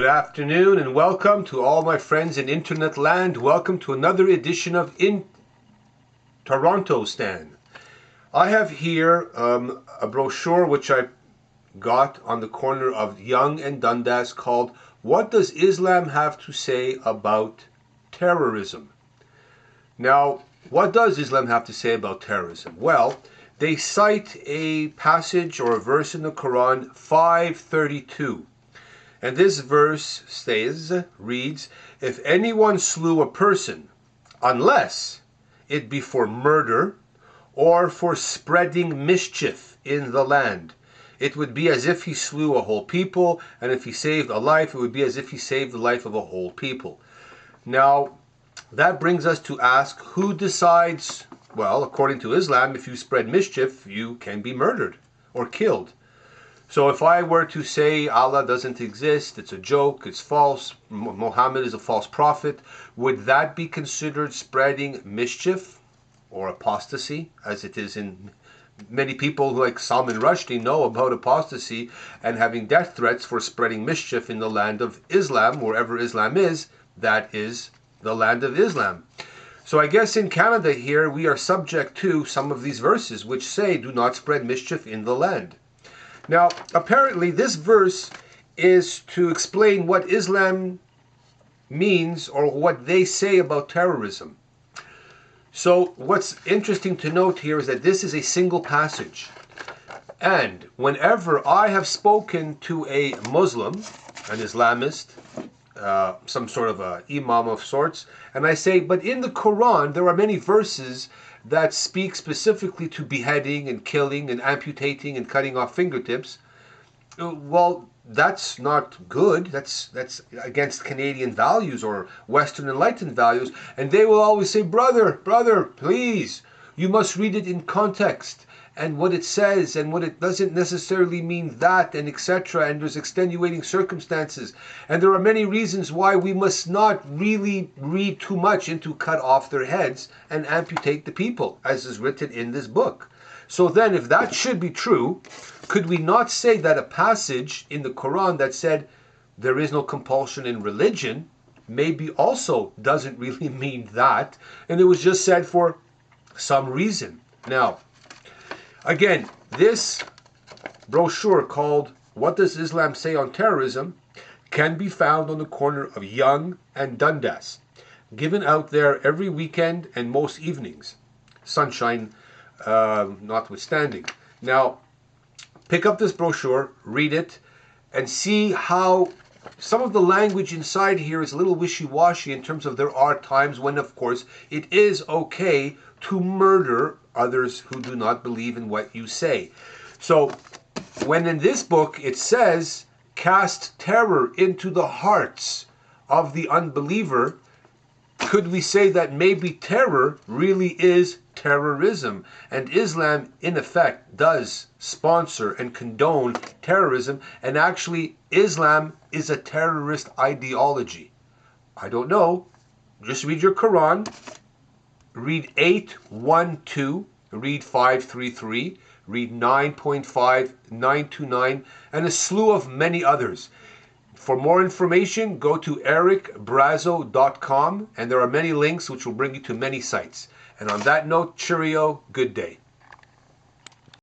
Good afternoon and welcome to all my friends in internet land. Welcome to another edition of In Toronto Stan. I have here a brochure which I got on the corner of Yonge and Dundas called What Does Islam Have to Say About Terrorism? Now, what does Islam have to say about terrorism? Well, they cite a passage or a verse in the Koran, 532. And this verse reads, if anyone slew a person, unless it be for murder or for spreading mischief in the land, it would be as if he slew a whole people, and if he saved a life, it would be as if he saved the life of a whole people. Now, that brings us to ask, who decides? Well, according to Islam, if you spread mischief, you can be murdered or killed. So if I were to say Allah doesn't exist, it's a joke, it's false, Muhammad is a false prophet, would that be considered spreading mischief or apostasy, as it is in many people like Salman Rushdie know about apostasy and having death threats for spreading mischief in the land of Islam, wherever Islam is, that is the land of Islam. So I guess in Canada here we are subject to some of these verses which say do not spread mischief in the land. Now, apparently this verse is to explain what Islam means or what they say about terrorism. So what's interesting to note here is that this is a single passage. And whenever I have spoken to a Muslim, an Islamist, some sort of a imam of sorts, and I say, but in the Quran there are many verses that speak specifically to beheading and killing and amputating and cutting off fingertips. Well, that's not good. That's against Canadian values or Western enlightened values. And they will always say, brother, please, you must read it in context and what it says and what it doesn't necessarily mean that, and etc. And there's extenuating circumstances. And there are many reasons why we must not really read too much into cut off their heads and amputate the people, as is written in this book. So then, if that should be true, could we not say that a passage in the Quran that said there is no compulsion in religion maybe also doesn't really mean that, and it was just said for some reason? Now, again, this brochure called What Does Islam Say on Terrorism can be found on the corner of Yonge and Dundas, given out there every weekend and most evenings, sunshine notwithstanding. Now, pick up this brochure, read it, and see how some of the language inside here is a little wishy-washy in terms of there are times when, of course, it is okay to murder others who do not believe in what you say. So, when in this book it says, cast terror into the hearts of the unbeliever, could we say that maybe terror really is terrorism? And Islam, in effect, does sponsor and condone terrorism, and actually Islam is a terrorist ideology. I don't know. Just read your Quran. Read 8:1-2, read 5:3-3, read 9.5, 9-9, and a slew of many others. For more information, go to Brazau.com, and there are many links which will bring you to many sites. And on that note, cheerio, good day.